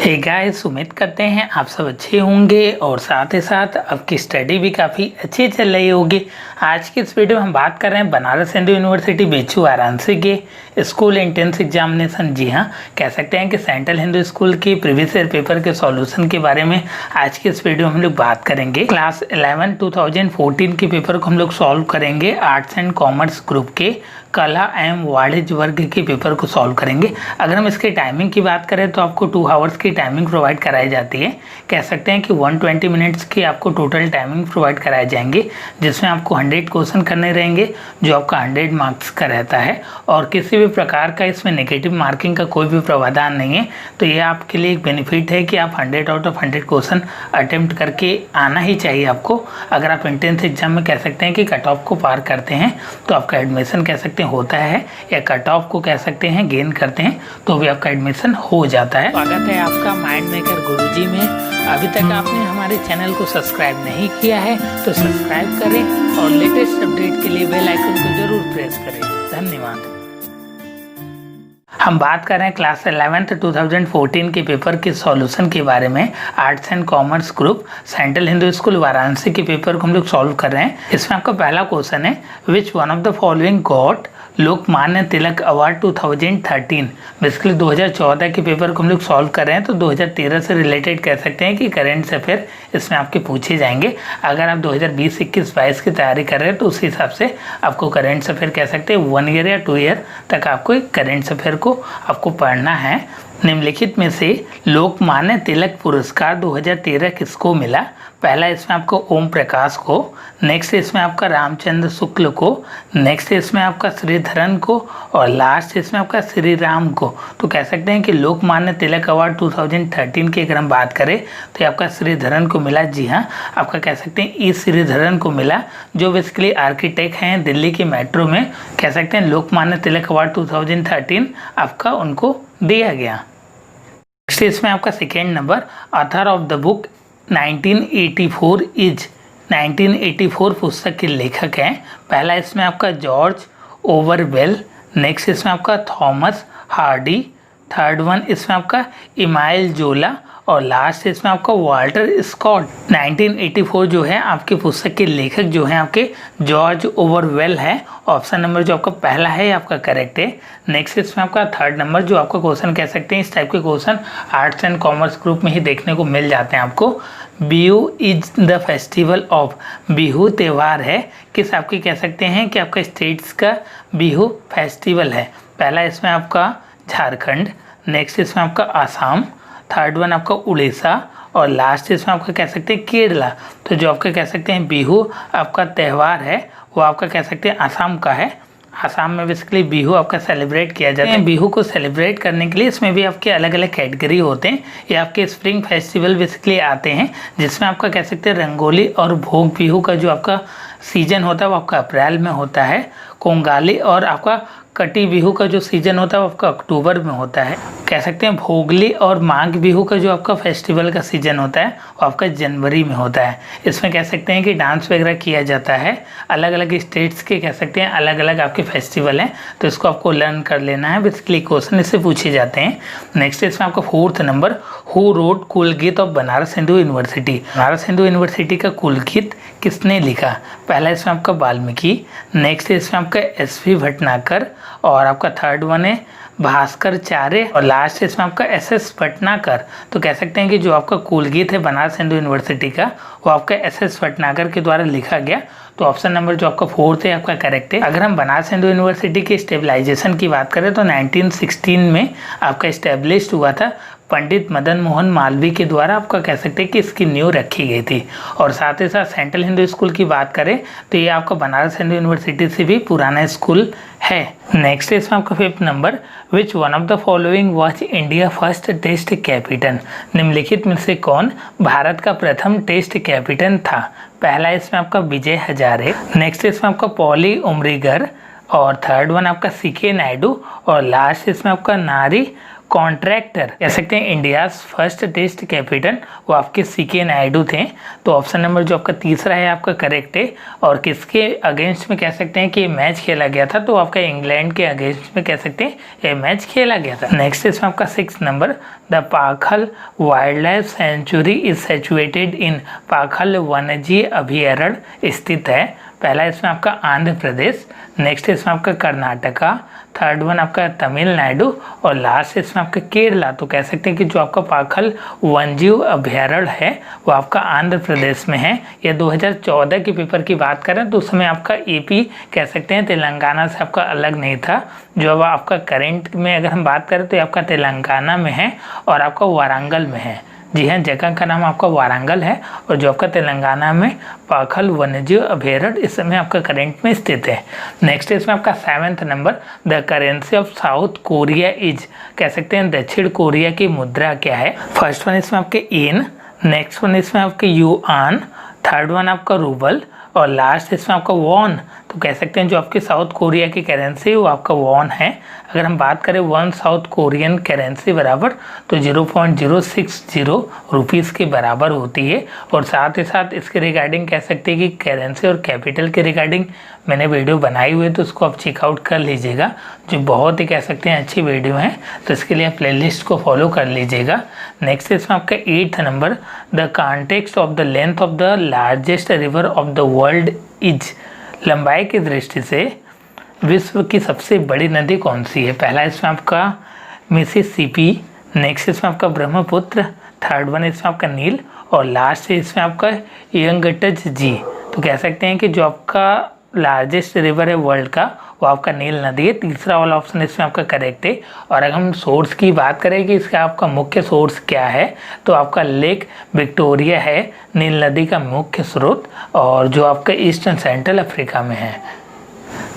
Hey guys, उम्मीद करते हैं आप सब अच्छे होंगे और साथ ही साथ आपकी स्टडी भी काफ़ी अच्छी चल रही होगी। आज की इस वीडियो में हम बात कर रहे हैं बनारस हिंदू यूनिवर्सिटी BHU वाराणसी के स्कूल एंट्रेंस एग्जामिनेशन। जी हाँ, कह सकते हैं कि सेंट्रल हिंदू स्कूल की प्रीवियस ईयर पेपर के सॉल्यूशन के बारे में आज की इस वीडियो में हम लोग बात करेंगे। क्लास 11 2014 के पेपर को हम लोग सॉल्व करेंगे। आर्ट्स एंड कॉमर्स ग्रुप के कला एवं वाणिज्य वर्ग के पेपर को सॉल्व करेंगे। अगर हम इसके टाइमिंग की बात करें तो आपको 2 आवर्स की टाइमिंग प्रोवाइड कराई जाती है। कह सकते हैं कि 120 मिनट्स की आपको टोटल टाइमिंग प्रोवाइड कराए जाएंगे, जिसमें आपको 100 क्वेश्चन करने रहेंगे जो आपका 100 मार्क्स का रहता है और किसी भी प्रकार का इसमें नेगेटिव मार्किंग का कोई भी प्रावधान नहीं है। तो ये आपके लिए एक बेनिफिट है कि आप 100 आउट ऑफ 100 क्वेश्चन अटेम्प्ट करके आना ही चाहिए आपको। अगर आप एंट्रेंस एग्जाम में कह सकते हैं कि कट ऑफ को पार करते हैं तो आपका एडमिशन कह सकते हैं होता है, या कट ऑफ को कह सकते हैं गेन करते हैं तो भी आपका एडमिशन हो जाता है। स्वागत है आपका माइंड मेकर गुरुजी में। अभी तक आपने हमारे चैनल को सब्सक्राइब नहीं किया है तो सब्सक्राइब करें और लेटेस्ट अपडेट के लिए बेल आइकन को जरूर प्रेस करें। धन्यवाद। हम बात कर रहे हैं क्लास 11 2014 के पेपर के सॉल्यूशन के बारे में। Arts and commerce group central Hindu school Varanasi के पेपर को हम लोग सॉल्व कर रहे हैं। इसमें आपका पहला क्वेश्चन है, विच one of the following got Lokmanya Tilak award 2013। Basically 2014 के पेपर को हम लोग सॉल्व कर रहे हैं, तो 2013 से रिलेटेड कह सकते हैं कि करेंट अफेयर इसमें आपके पूछे जाएंगे। अगर आप 2020, 21, 22 की तैयारी कर रहे हैं तो उस हिसाब से आपको करेंट अफेयर कह सकते हैं 1 ईयर या 2 ईयर तक आपको करेंट अफेयर को आपको पढ़ना है। निम्नलिखित में से लोकमान्य तिलक पुरस्कार 2013 किसको मिला? पहला इसमें आपको ओम प्रकाश को, नेक्स्ट इसमें आपका रामचंद्र शुक्ल को, नेक्स्ट इसमें आपका श्रीधरन को और लास्ट इसमें आपका श्री राम को। तो कह सकते हैं कि लोकमान्य तिलक अवार्ड 2013 की अगर हम बात करें तो ये आपका श्रीधरन को मिला। जी हाँ, आपका कह सकते हैं ई श्रीधरन को मिला, जो बेसिकली आर्किटेक्ट हैं दिल्ली के मेट्रो में। कह सकते हैं लोकमान्य तिलक अवार्ड 2013 आपका उनको दिया गया। नेक्स्ट इसमें आपका second number, author of the book 1984 is 1984 पुस्तक के लेखक हैं। पहला इसमें आपका जॉर्ज ओवरवेल, नेक्स्ट इसमें आपका थॉमस हार्डी, थर्ड वन इसमें आपका इमाइल जोला और लास्ट इसमें आपका वाल्टर स्कॉट। 1984 जो है आपके पुस्तक के लेखक जो हैं आपके जॉर्ज ओवरवेल है। ऑप्शन नंबर जो आपका पहला है आपका करेक्ट है। नेक्स्ट इसमें आपका थर्ड नंबर जो आपका क्वेश्चन कह सकते हैं, इस टाइप के question arts and commerce group में ही देखने को मिल जाते हैं आपको। Bihu is the festival of, Bihu त्यौहार है किस आपके कह सकते हैं कि आपका स्टेट्स का बिहू फेस्टिवल है। पहला इसमें आपका झारखंड, नेक्स्ट इसमें आपका आसाम, थर्ड वन आपका उड़ीसा और लास्ट इसमें आपका कह सकते हैं केरला। तो जो आपका कह सकते हैं बिहू आपका त्यौहार है वो आपका कह सकते हैं आसाम का है। आसाम में बेसिकली बिहू आपका सेलिब्रेट किया जाता है। बिहू को सेलिब्रेट करने के लिए इसमें भी आपके अलग अलग कैटेगरी होते हैं। ये आपके स्प्रिंग फेस्टिवल बेसिकली आते हैं, जिसमें आपका कह सकते हैं रंगोली और भोग बिहू का जो आपका सीजन होता है वो आपका अप्रैल में होता है। कोंगाली और आपका कटी बिहू का जो सीजन होता है वो आपका अक्टूबर में होता है। कह सकते हैं भोगली और माघ बिहू का जो आपका फेस्टिवल का सीजन होता है वो आपका जनवरी में होता है। इसमें कह सकते हैं कि डांस वगैरह किया जाता है। अलग अलग स्टेट्स के कह सकते हैं अलग अलग आपके फेस्टिवल हैं, तो इसको आपको लर्न कर लेना है। बेसिकली क्वेश्चन इससे पूछे जाते हैं। नेक्स्ट इसमें आपका फोर्थ नंबर, हु रोट कुलगीत of Banaras Hindu university. Banaras Hindu university का कुलगीत किसने लिखा? पहला इसमें आपका वाल्मीकि, नेक्स्ट इसमें आपका SV भटनागर और आपका थर्ड वन है भास्कराचार्य और लास्ट इसमें आपका SS भटनागर। तो कह सकते हैं कि जो आपका कुलगीत है बनारस हिंदू यूनिवर्सिटी का वो आपका SS भटनागर के द्वारा लिखा गया। तो ऑप्शन नंबर जो आपका फोर्थ है आपका करेक्ट है। अगर हम बनारस हिंदू यूनिवर्सिटी के स्टेबलाइजेशन की बात करें तो 1916 में आपका इस्टेब्लिश्ड हुआ था पंडित मदन मोहन मालवीय के द्वारा। आपका कह सकते हैं कि इसकी नींव रखी गई थी। और साथ ही साथ सेंट्रल हिंदू स्कूल की बात करें तो ये आपका बनारस हिंदू यूनिवर्सिटी से भी पुराना स्कूल है। नेक्स्ट इसमें आपका fifth number, which one of the following was India first test captain. निम्नलिखित में से कौन भारत का प्रथम टेस्ट कैपिटन था? पहला इसमें आपका विजय हजारे, नेक्स्ट इसमें आपका पॉली उमरीगर और थर्ड वन आपका CK नायडू और लास्ट इसमें आपका नारी कॉन्ट्रैक्टर कह सकते हैं इंडिया फर्स्ट टेस्ट कैप्टन वो आपके सीके नायडू थे। तो ऑप्शन नंबर जो आपका तीसरा है आपका करेक्ट है। और किसके अगेंस्ट में कह सकते हैं कि ये मैच खेला गया था, तो आपका इंग्लैंड के अगेंस्ट में कह सकते हैं ये मैच खेला गया था। नेक्स्ट इसमें आपका 6 number, the Pakhal wildlife sanctuary is situated in Pakhal वन्यजीव अभयारण्य स्थित है। पहला इसमें आपका आंध्र प्रदेश, नेक्स्ट इसमें आपका कर्नाटका, थर्ड वन आपका तमिलनाडु और लास्ट इसमें आपका केरला। तो कह सकते हैं कि जो आपका पाखल वन्यजीव अभयारण्य है वो आपका आंध्र प्रदेश में है। ये 2014 के पेपर की बात करें तो उस समय आपका ईपी कह सकते हैं तेलंगाना से आपका अलग नहीं था। जो अब आपका करंट में अगर हम बात करें तो ये आपका तेलंगाना में है और आपका वारंगल में है। जी हाँ, जगह का नाम आपका वारंगल है और जो आपका तेलंगाना में पाखल वन्यजीव अभयारण्य इस समय आपका करंट में स्थित है। नेक्स्ट इसमें आपका 7th number, the currency of south Korea is कह सकते हैं दक्षिण कोरिया की मुद्रा क्या है। फर्स्ट वन इसमें आपके येन, नेक्स्ट वन इसमें आपके युआन, थर्ड वन आपका रूबल और लास्ट इसमें आपका वॉन। तो कह सकते हैं जो आपकी साउथ कोरिया की करेंसी वो आपका वॉन है। अगर हम बात करें 1 साउथ कोरियन करेंसी बराबर तो 0.060 रुपीज़ के बराबर होती है। और साथ ही साथ इसके रिगार्डिंग कह सकते हैं कि करेंसी और कैपिटल के रिगार्डिंग मैंने वीडियो बनाई हुई है, तो उसको आप चेकआउट कर लीजिएगा, जो बहुत ही कह सकते हैं अच्छी वीडियो है। तो इसके लिए आप प्लेलिस्ट को फॉलो कर लीजिएगा। नेक्स्ट इसमें आपका 8th number, the context of the length of the largest river of the world is, लंबाई की दृष्टि से विश्व की सबसे बड़ी नदी कौन सी है। पहला इसमें आपका मिसिसिपी, नेक्स्ट इसमें आपका ब्रह्मपुत्र, थर्ड वन इसमें आपका नील और लास्ट इसमें आपका यंगटज जी। तो कह सकते हैं कि जो आपका लार्जेस्ट रिवर है वर्ल्ड का वो आपका नील नदी है। तीसरा वाला ऑप्शन इसमें आपका करेक्ट है। और अगर हम सोर्स की बात करें कि इसका आपका मुख्य सोर्स क्या है तो आपका लेक विक्टोरिया है नील नदी का मुख्य स्रोत, और जो आपका ईस्ट एंड सेंट्रल अफ्रीका में है।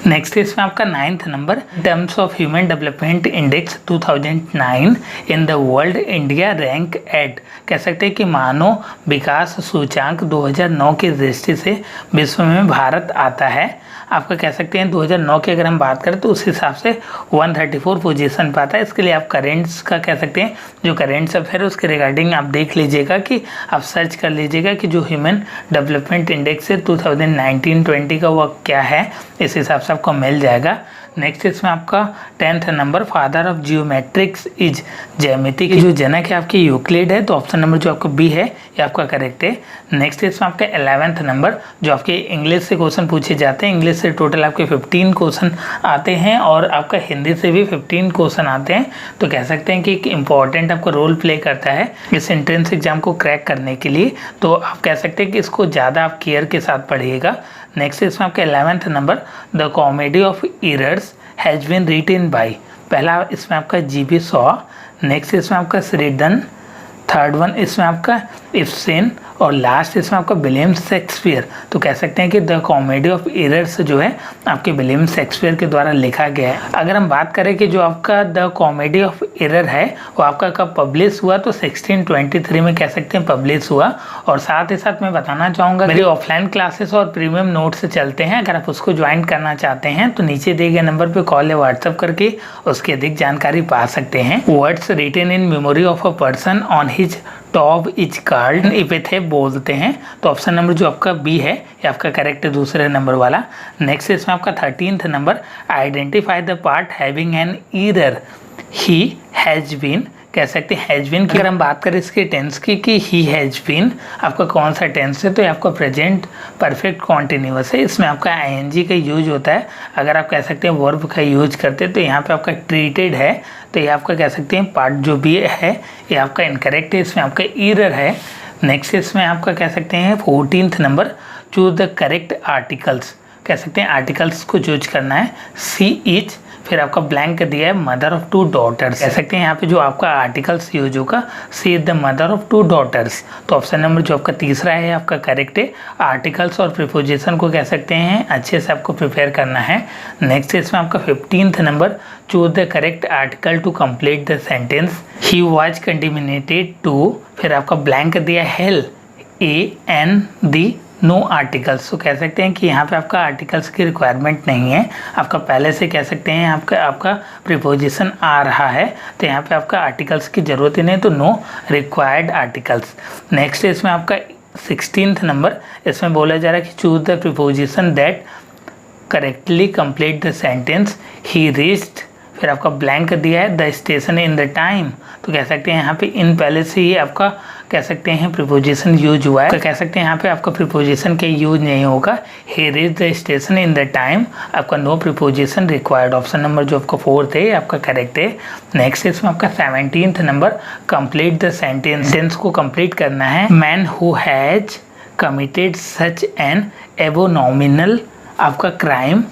नेक्स्ट इसमें आपका 9th number, terms of human development index 2009 in the world India rank at, कह सकते हैं कि मानव विकास सूचांक 2009 की दृष्टि से विश्व में भारत आता है। आपका कह सकते हैं 2009 की अगर हम बात करें तो उस हिसाब से 134 पोजीशन पाता है। इसके लिए आप करेंट्स का कह सकते हैं जो करेंट्स अफेयर है उसके रिगार्डिंग आप देख लीजिएगा कि आप सर्च कर लीजिएगा कि जो ह्यूमन डेवलपमेंट इंडेक्स है 2019-20 का वो क्या है, इस हिसाब से आपको मिल जाएगा। नेक्स्ट इसमें आपका 10th number, father of geometrics is, ज्यामिति की जो जनक है आपकी यूक्लिड है। तो ऑप्शन नंबर जो आपका बी है ये आपका करेक्ट है। नेक्स्ट इसमें आपका 11th नंबर, जो आपके इंग्लिश से क्वेश्चन पूछे जाते हैं। इंग्लिश से टोटल आपके 15 क्वेश्चन आते हैं और आपका हिंदी से भी 15 क्वेश्चन आते हैं। तो कह सकते हैं कि एक इम्पॉर्टेंट आपका रोल प्ले करता है इस एंट्रेंस एग्जाम को क्रैक करने के लिए। तो आप कह सकते हैं कि इसको ज़्यादा आप केयर के साथ पढ़िएगा। नेक्स्ट इसमें आपका 11th number, the comedy of errors has been written by, पहला इसमें आपका जीबी शॉ, नेक्स्ट इसमें आपका श्रीडन, थर्ड वन इसमें आपका इब्सेन और लास्ट इसमें आपका विलियम शेक्सपियर। तो कह सकते हैं कि द कॉमेडी ऑफ एरर्स जो है आपके विलियम शेक्सपियर के द्वारा लिखा गया है। अगर हम बात करें कि जो आपका द कॉमेडी ऑफ एरर है वो आपका कब पब्लिश हुआ, तो 1623 में कह सकते हैं पब्लिश हुआ। और साथ ही साथ मैं बताना चाहूँगा मेरी ऑफलाइन क्लासेस और प्रीमियम नोट्स चलते हैं, अगर आप उसको ज्वाइन करना चाहते हैं तो नीचे दिए गए नंबर पर कॉल या व्हाट्सअप करके उसकी अधिक जानकारी पा सकते हैं। Words written in memory of a person on his top is called epitaph बोलते हैं। तो ऑप्शन नंबर जो आपका बी है ये आपका करेक्ट है, दूसरे नंबर वाला। नेक्स्ट इसमें आपका 13th number, identify the part having an error, he has been, कह सकते हैं हैज बीन की अगर हम बात करें इसके टेंस की कि ही हैज बीन आपका कौन सा टेंस है, तो ये आपका प्रेजेंट परफेक्ट कॉन्टिन्यूअस है। इसमें आपका आईएनजी का यूज होता है। अगर आप कह सकते हैं वर्ब का यूज करते हैं तो यहाँ पे आपका ट्रीटेड है, तो ये आपका कह सकते हैं पार्ट जो भी है ये आपका इनकरेक्ट है, इसमें आपका ईरर है। नेक्स्ट इसमें आपका कह सकते हैं 14th number, choose the correct articles, कह सकते हैं आर्टिकल्स को चूज करना है। सी इज, फिर आपका ब्लैंक दिया है मदर ऑफ 2 डॉटर्स, कह सकते हैं यहाँ पे जो आपका आर्टिकल्स यूज होगा she is the mother of 2 daughters. तो ऑप्शन नंबर जो आपका तीसरा है आपका करेक्ट है। आर्टिकल्स और प्रीपोजिशन को कह सकते हैं अच्छे से आपको प्रिपेयर करना है। नेक्स्ट इसमें आपका 15th number, choose the correct article to complete the sentence. He was contaminated to, फिर आपका ब्लैंक दिया हेल, AN दी नो आर्टिकल्स। तो कह सकते हैं कि यहाँ पे आपका आर्टिकल्स की रिक्वायरमेंट नहीं है, आपका पहले से कह सकते हैं आपका प्रीपोजिशन आ रहा है, तो यहाँ पे आपका आर्टिकल्स की ज़रूरत ही नहीं, तो नो रिक्वायर्ड आर्टिकल्स। नेक्स्ट इसमें आपका 16th नंबर, इसमें बोला जा रहा है कि choose the preposition that correctly complete the sentence he reached, फिर आपका ब्लैंक दिया है the station in the time. तो कह सकते हैं यहाँ पे इन पहले से ही आपका कह सकते हैं प्रीपोजिशन यूज हुआ है, तो कह सकते हैं यहाँ पे आपका प्रीपोजिशन के यूज नहीं होगा। He reach the station in the time, आपका no preposition required. Option number जो आपका 4th है आपका करेक्ट है। नेक्स्ट इसमें आपका 17th number, complete the sentence को कंप्लीट करना है। Man who has committed such an abominable आपका crime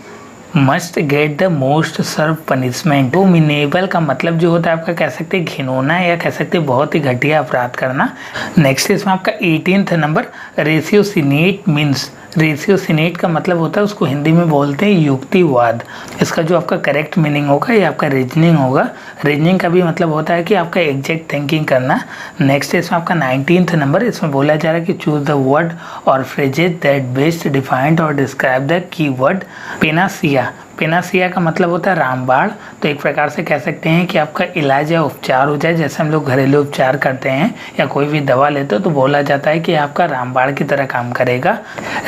must get the most severe punishment. तो मिनेबल का मतलब जो होता है आपका कह सकते हैं घिनौना, या कह सकते हैं बहुत ही घटिया अपराध करना। नेक्स्ट इसमें आपका 18th नंबर, रेशियोसिनेट मीन्स, रेशियोसिनेट का मतलब होता है उसको हिंदी में बोलते हैं युक्तिवाद। इसका जो आपका करेक्ट मीनिंग होगा ये आपका रीजनिंग होगा। रीजनिंग का भी मतलब होता है कि आपका एग्जैक्ट थिंकिंग करना। नेक्स्ट इसमें आपका 19th नंबर, इसमें बोला जा रहा है कि चूज द वर्ड और फ्रेजेज दैट बेस्ट डिफाइंड और describe the keyword Panacea. Panacea का मतलब होता है रामबाण। तो एक प्रकार से कह सकते हैं कि आपका इलाज या उपचार हो जाए, जैसे हम लोग घरेलू उपचार करते हैं या कोई भी दवा लेते हो तो बोला जाता है कि आपका रामबाण की तरह काम करेगा।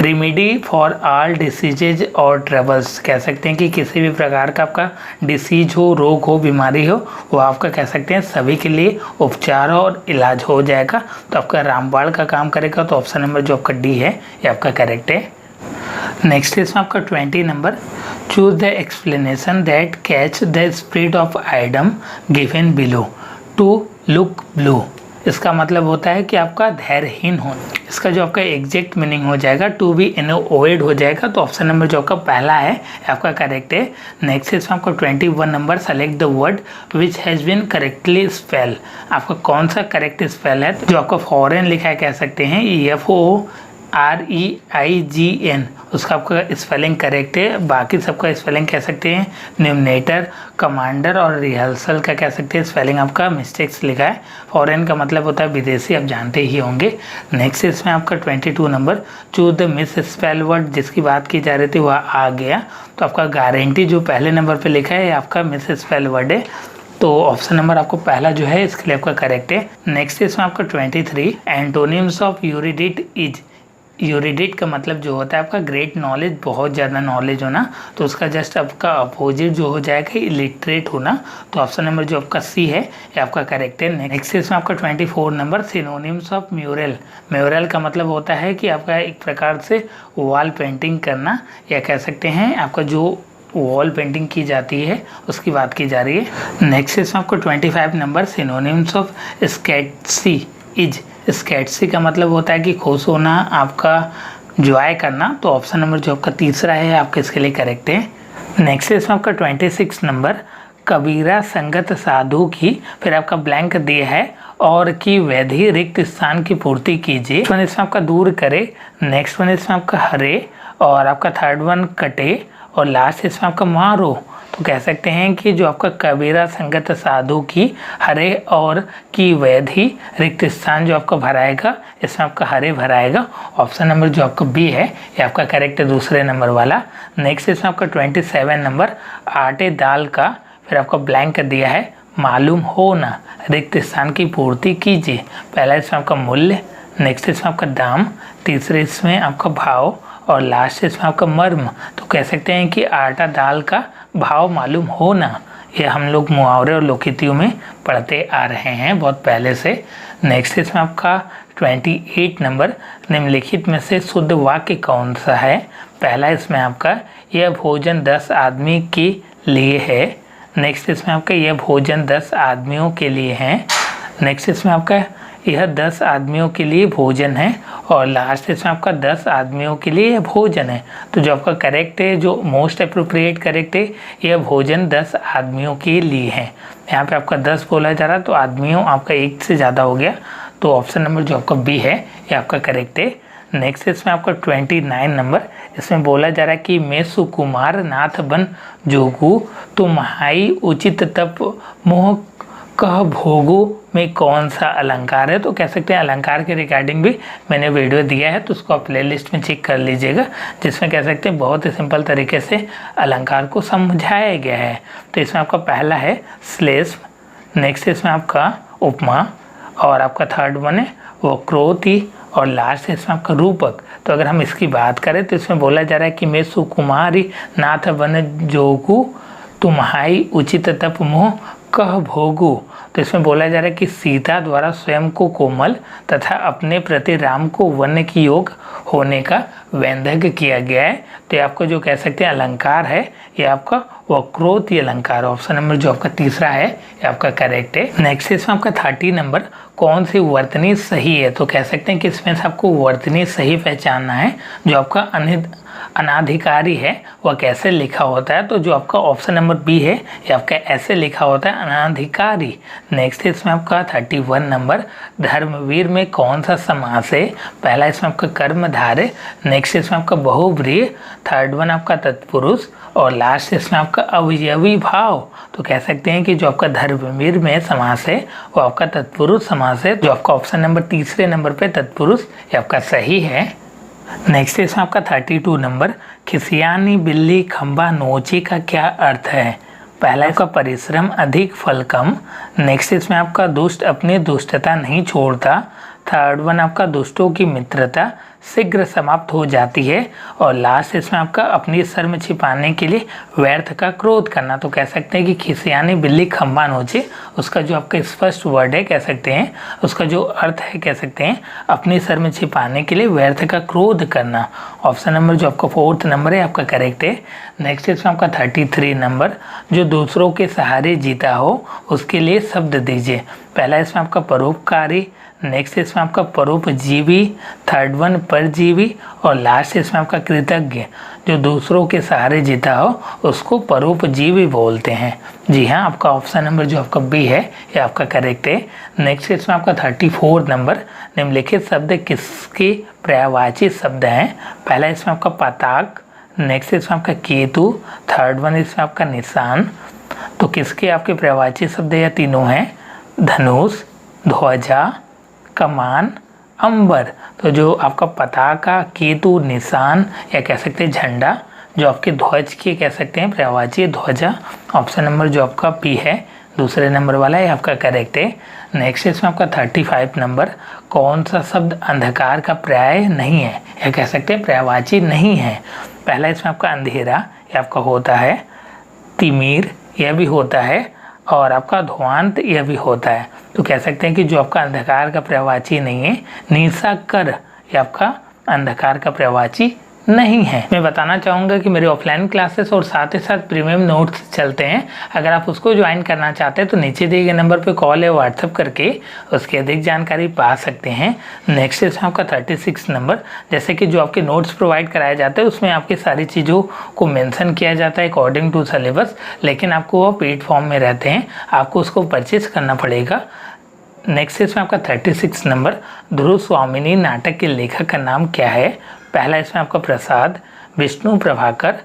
रेमेडी फॉर ऑल डिसीजेज और ट्रबल्स, कह सकते हैं कि किसी भी प्रकार का आपका डिसीज हो, रोग हो, बीमारी हो, वो आपका कह सकते हैं सभी के लिए उपचार और इलाज हो जाएगा। तो आपका रामबाण का काम करेगा। तो ऑप्शन नंबर जो आपका डी है ये आपका करेक्ट है। नेक्स्ट इसमें आपका 20 number, choose the explanation that catch the spirit of item given below to look blue. इसका मतलब होता है कि आपका धैर्यहीन होना। इसका जो आपका एग्जैक्ट मीनिंग हो जाएगा टू बी अवॉइड हो जाएगा। तो ऑप्शन नंबर जो आपका पहला है आपका करेक्ट है। नेक्स्ट इसमें आपका 21 number, select the word which has been correctly spell. आपका कौन सा करेक्ट स्पेल है? जो आपका फॉरेन लिखा है कह सकते हैं FOREIGN, उसका आपका स्पेलिंग करेक्ट है। बाकी सबका स्पेलिंग कह सकते हैं न्यूमिनेटर, कमांडर और रिहर्सल का कह सकते हैं स्पेलिंग आपका मिस्टेक्स लिखा है। फॉरेन का मतलब होता है विदेशी, आप जानते ही होंगे। नेक्स्ट इसमें आपका 22 number, choose the miss spell word, जिसकी बात की जा रही थी वह आ गया। तो आपका गारंटी जो पहले नंबर पर लिखा है आपका मिस स्पेल वर्ड है। तो ऑप्शन नंबर आपको पहला जो है इसके लिए आपका करेक्ट है। नेक्स्ट इसमें आपका 23, एंटोनिम्स ऑफ यूरिडिट इज। यूरिडिट का मतलब जो होता है आपका ग्रेट नॉलेज, बहुत ज़्यादा नॉलेज होना। तो उसका जस्ट आपका अपोजिट जो हो जाएगा इलिटरेट होना। तो ऑप्शन नंबर जो आपका सी है ये आपका करेक्ट है। नेक्स्ट इसमें आपका 24 number, synonyms of mural. Mural का मतलब होता है कि आपका एक प्रकार से वॉल पेंटिंग करना, या कह सकते हैं आपका जो वॉल पेंटिंग की जाती है उसकी बात की जा रही है। नेक्स्ट इसमें आपको 25 नंबर, सिनोनिम्स ऑफ स्कैटसी इज। स्कैटसी का मतलब होता है कि खुश होना, आपका जॉय करना। तो ऑप्शन नंबर जो आपका तीसरा है आपका इसके लिए करेक्ट है। नेक्स्ट इसमें आपका 26 नंबर, कबीरा संगत साधु की, फिर आपका ब्लैंक दिया है और की वैधि रिक्त स्थान की पूर्ति कीजिए। वन इसमें आपका दूर करे, नेक्स्ट वन इसमें आपका हरे, और आपका थर्ड वन कटे, और लास्ट इसमें आपका मारो। तो कह सकते हैं कि जो आपका कबीरा संगत साधु की हरे और की वैधि रिक्त स्थान जो आपका भराएगा, इसमें आपका हरे भराएगा। ऑप्शन नंबर जो आपका बी है ये आपका करेक्ट है, दूसरे नंबर वाला। नेक्स्ट इसमें आपका 27 नंबर, आटे दाल का, फिर आपका ब्लैंक दिया है मालूम हो ना, रिक्त स्थान की पूर्ति कीजिए। पहला इसमें आपका मूल्य, नेक्स्ट इसमें आपका दाम, तीसरे इसमें आपका भाव, और लास्ट इसमें आपका मर्म। तो कह सकते हैं कि आटा दाल का भाव मालूम हो ना, ये हम लोग मुहावरे और लोकोक्तियों में पढ़ते आ रहे हैं बहुत पहले से। नेक्स्ट इसमें आपका 28 नंबर, निम्नलिखित में से शुद्ध वाक्य कौन सा है? पहला इसमें आपका यह भोजन 10 आदमी के लिए है। नेक्स्ट इसमें आपका यह भोजन 10 आदमियों के लिए है। नेक्स्ट इसमें आपका यह 10 आदमियों के लिए भोजन है, और लास्ट इसमें आपका 10 आदमियों के लिए यह भोजन है। तो जो आपका करेक्ट है, जो मोस्ट अप्रोप्रिएट करेक्ट है, यह भोजन 10 आदमियों के लिए है। यहाँ पे आपका 10 बोला जा रहा है तो आदमियों आपका एक से ज़्यादा हो गया। तो ऑप्शन नंबर जो आपका बी है ये आपका करेक्ट है। नेक्स्ट इसमें आपका 29 नंबर, इसमें बोला जा रहा है कि मैं सुकुमार नाथ बन जोगू तुम्हाई उचित तप मोह कह भोगो में कौन सा अलंकार है। तो कह सकते हैं अलंकार के रिगार्डिंग भी मैंने वीडियो दिया है, तो उसको आप प्लेलिस्ट में चेक कर लीजिएगा, जिसमें कह सकते हैं बहुत ही सिंपल तरीके से अलंकार को समझाया गया है। तो इसमें आपका पहला है श्लेष्म, नेक्स्ट इसमें आपका उपमा, और आपका थर्ड वन है वक्रोति, और लास्ट है इसमें आपका रूपक। तो अगर हम इसकी बात करें तो इसमें बोला जा रहा है कि मैं सुकुमारी नाथ वन जोगु तुम्हारी उचित तप मोह कह भोगू। तो इसमें बोला जा रहा है कि सीता द्वारा स्वयं को कोमल तथा अपने प्रति राम को वन की योग होने का वैंधव्य किया गया है। तो ये आपको जो कह सकते हैं अलंकार है, ये आपका वक्रोति अलंकार। ऑप्शन नंबर जो आपका तीसरा है ये आपका करेक्ट है। नेक्स्ट इसमें आपका 30 नंबर, कौन सी वर्तनी सही है। तो कह सकते हैं कि इसमें से आपको वर्तनी सही पहचानना है। जो आपका अनाधिकारी है वह कैसे लिखा होता है। तो जो आपका ऑप्शन नंबर बी है ये आपका ऐसे लिखा होता है, अनाधिकारी। नेक्स्ट इसमें आपका 31 नंबर, धर्मवीर में कौन सा समास है। पहला इसमें आपका कर्मधारय, नेक्स्ट इसमें आपका बहुव्रीहि, थर्ड वन आपका तत्पुरुष, और लास्ट इसमें आपका अवयवी भाव। तो कह सकते हैं कि जो आपका धर्मवीर में समास है वो आपका तत्पुरुष समास है। जो आपका ऑप्शन नंबर तीसरे नंबर पे तत्पुरुष ये आपका सही है। नेक्स्ट इसमें आपका 32 नंबर, खिसियानी बिल्ली खंबा नोची का क्या अर्थ है। पहला आपका परिश्रम अधिक फल कम, नेक्स्ट इसमें आपका दुष्ट अपनी दुष्टता नहीं छोड़ता, थर्ड वन आपका दुष्टों की मित्रता शीघ्र समाप्त हो जाती है, और लास्ट इसमें आपका अपनी शर्म छिपाने के लिए व्यर्थ का क्रोध करना। तो कह सकते हैं कि खिसियानी बिल्ली खंबा नोचे, उसका जो आपका स्पष्ट वर्ड है कह सकते हैं, उसका जो अर्थ है कह सकते हैं अपनी शर्म छिपाने के लिए व्यर्थ का क्रोध करना। ऑप्शन नंबर जो आपका 4th नंबर है आपका करेक्ट है। नेक्स्ट इसमें आपका 33 नंबर, जो दूसरों के सहारे जीता हो उसके लिए शब्द दीजिए। पहला इसमें आपका परोपकारी, नेक्स्ट इसमें आपका परोपजीवी, थर्ड वन परजीवी, और लास्ट इसमें आपका कृतज्ञ। जो दूसरों के सहारे जीता हो उसको परोपजीवी बोलते हैं। जी हाँ, आपका ऑप्शन नंबर जो आपका बी है ये आपका करेक्ट है। नेक्स्ट इसमें आपका 34 नंबर, निम्नलिखित शब्द किसके पर्यायवाची शब्द हैं। पहला इसमें आपका पताक, नेक्स्ट इसमें आपका केतु, थर्ड वन इसमें आपका निशान। तो किसके आपके पर्यायवाची शब्द या तीनों हैं, धनुष, ध्वजा, कमान, अंबर। तो जो आपका पताका, केतु, निशान या कह सकते हैं झंडा, जो आपके ध्वज के कह सकते हैं पर्यायवाची ध्वजा। ऑप्शन नंबर जो आपका पी है दूसरे नंबर वाला है आपका करेक्ट है। नेक्स्ट इसमें आपका 35 नंबर, कौन सा शब्द अंधकार का पर्याय नहीं है या कह सकते हैं पर्यायवाची नहीं है। पहला इसमें आपका अंधेरा यह आपका होता है, तिमिर यह भी होता है, और आपका ध्वांत यह भी होता है। तो कह सकते हैं कि जो आपका अंधकार का पर्यायवाची नहीं है, निशाकर ये आपका अंधकार का पर्यायवाची नहीं है। मैं बताना चाहूँगा कि मेरे ऑफलाइन क्लासेस और साथ ही साथ प्रीमियम नोट्स चलते हैं। अगर आप उसको ज्वाइन करना चाहते हैं तो नीचे दिए गए नंबर पे कॉल या व्हाट्सअप करके उसकी अधिक जानकारी पा सकते हैं। नेक्स्ट इसमें आपका 36 नंबर, जैसे कि जो आपके नोट्स प्रोवाइड कराए जाते हैं उसमें आपकी सारी चीज़ों को मेंशन किया जाता है अकॉर्डिंग टू सिलेबस, लेकिन आपको वो पेड फॉर्म में रहते हैं, आपको उसको परचेज करना पड़ेगा। नेक्स्ट इसमें आपका 36 नंबर, ध्रुव स्वामिनी नाटक के लेखक का नाम क्या है। पहला इसमें आपका प्रसाद, विष्णु प्रभाकर,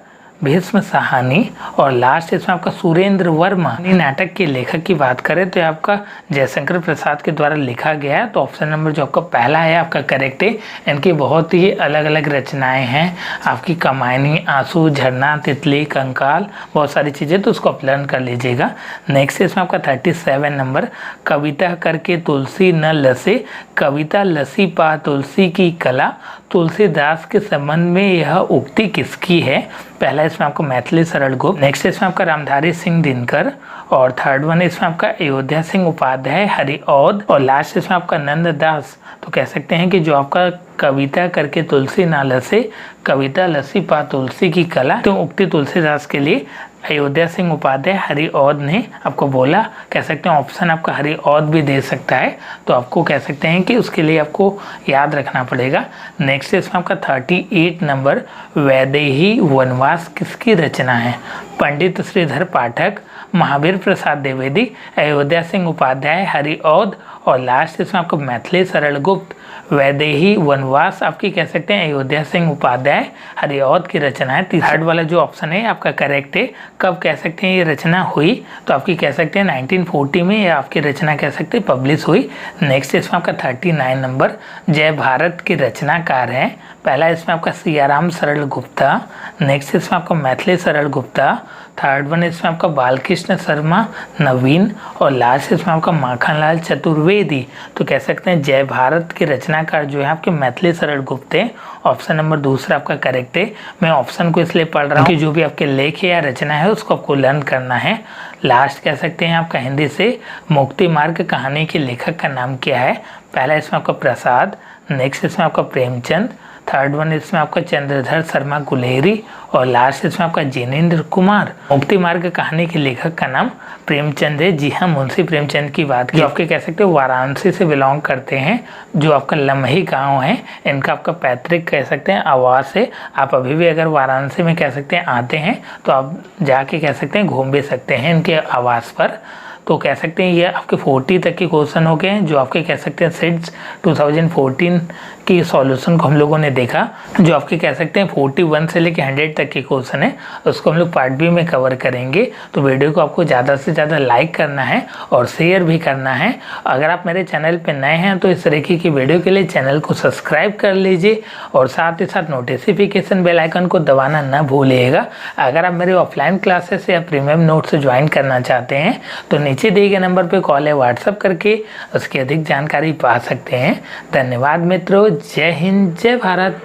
भीष्म साहनी, और लास्ट इसमें आपका सुरेंद्र वर्मा। नाटक के लेखक की बात करें तो आपका जयशंकर प्रसाद के द्वारा लिखा गया है। तो ऑप्शन नंबर जो आपका पहला है आपका करेक्ट है। इनकी बहुत ही अलग अलग रचनाएं हैं, आपकी कमायनी, आंसू, झरना, तितली, कंकाल, बहुत सारी चीज़ें, तो उसको आप लर्न कर लीजिएगा। नेक्स्ट इसमें आपका 37 नंबर, कविता करके तुलसी न लसे, कविता लसी पा तुलसी की कला, तुलसीदास के संबंध में यह उक्ति किसकी है। पहला इसमें आपको मैथिली सरल गुप्त, नेक्स्ट इसमें आपका रामधारी सिंह दिनकर, और थर्ड वन इसमें आपका अयोध्या सिंह उपाध्याय हरिऔध, और लास्ट इसमें आपका नंददास। तो कह सकते हैं कि जो आपका कविता करके तुलसी ना लसे, कविता लसी पा तुलसी की कला, तो उक्ति तुलसीदास के लिए अयोध्या सिंह उपाध्याय हरिऔध ने आपको बोला। कह सकते हैं ऑप्शन आपका हरिऔध भी दे सकता है, तो आपको कह सकते हैं कि उसके लिए आपको याद रखना पड़ेगा। नेक्स्ट इसमें आपका 38 नंबर, वैदेही वनवास किसकी रचना है। पंडित श्रीधर पाठक, महावीर प्रसाद द्विवेदी, अयोध्या सिंह उपाध्याय, हरिऔध और लास्ट इसमें आपको मैथिली सरल गुप्त, वैदेही वनवास आपकी कह सकते हैं अयोध्या सिंह उपाध्याय, हरिऔध की रचना है। थर्ड वाला जो ऑप्शन है आपका करेक्ट है। कब कह सकते हैं ये रचना हुई, तो आपकी कह सकते हैं 1940 में ये आपकी रचना कह सकते हैं पब्लिश हुई। नेक्स्ट इसमें आपका 39 नंबर, जय भारत के रचनाकार हैं। पहला इसमें आपका सियाराम सरल गुप्ता, नेक्स्ट इसमें आपका मैथिली सरल गुप्ता, थर्ड वन इसमें आपका बालकृष्ण शर्मा नवीन और लास्ट इसमें आपका माखनलाल चतुर्वेदी। तो कह सकते हैं जय भारत के रचनाकार जो है आपके मैथिली सरल गुप्त है। ऑप्शन नंबर दूसरा आपका करेक्ट है। मैं ऑप्शन को इसलिए पढ़ रहा हूँ कि जो भी आपके लेख या रचना है उसको आपको लर्न करना है। लास्ट कह सकते हैं आपका हिंदी से मुक्ति मार्ग कहानी के लेखक का नाम क्या है। पहला इसमें आपका प्रसाद, नेक्स्ट इसमें आपका प्रेमचंद, थर्ड वन इसमें आपका चंद्रधर शर्मा गुलेरी और लास्ट इसमें आपका जिनेंद्र कुमार। मुक्ति मार्ग कहानी के लेखक का नाम प्रेमचंद है। जी हाँ, मुंशी प्रेमचंद की बात की। आपके कह सकते हो वाराणसी से बिलोंग करते हैं, जो आपका लम्ही गांव है, इनका आपका पैतृक कह सकते हैं आवास है। आप अभी भी अगर वाराणसी में कह सकते हैं आते हैं तो आप जाके कह सकते हैं घूम भी सकते हैं इनके आवास पर। तो कह सकते हैं ये आपके 40 तक के क्वेश्चन हो गए हैं, जो आपके कह सकते हैं सिट्स 2014 की सॉल्यूशन को हम लोगों ने देखा। जो आपके कह सकते हैं 41 से लेकर 100 तक के क्वेश्चन है उसको हम लोग पार्ट बी में कवर करेंगे। तो वीडियो को आपको ज़्यादा से ज़्यादा लाइक करना है और शेयर भी करना है। अगर आप मेरे चैनल पर नए हैं तो इस तरीके की वीडियो के लिए चैनल को सब्सक्राइब कर लीजिए और साथ ही साथ नोटिफिकेशन बेल आइकन को दबाना न भूलिएगा। अगर आप मेरे ऑफलाइन क्लासेस या प्रीमियम नोट से ज्वाइन करना चाहते हैं तो नीचे दिए गए नंबर पे कॉल या व्हाट्सएप करके उसकी अधिक जानकारी पा सकते हैं। धन्यवाद मित्रों, जय हिंद, जय भारत।